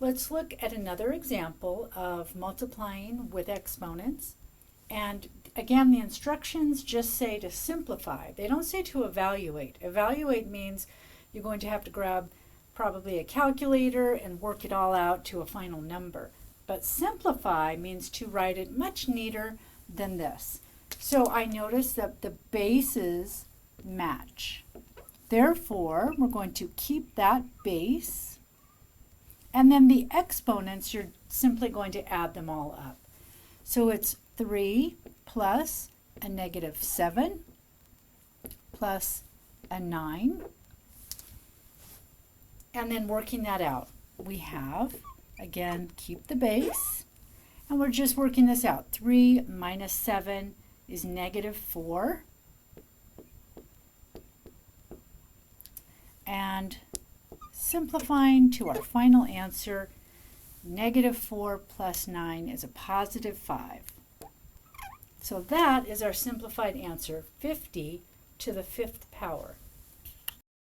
Let's look at another example of multiplying with exponents. And again, the instructions just say to simplify. They don't say to evaluate. Evaluate means you're going to have to grab probably a calculator and work it all out to a final number. But simplify means to write it much neater than this. So I notice that the bases match. Therefore, we're going to keep that base. And then the exponents, you're simply going to add them all up. So it's 3 plus a negative 7 plus a 9. And then working that out, we have, again, keep the base. And we're just working this out. 3 minus 7 is negative 4. And simplifying to our final answer, negative 4 plus 9 is a positive 5. So that is our simplified answer, 50 to the 5th power.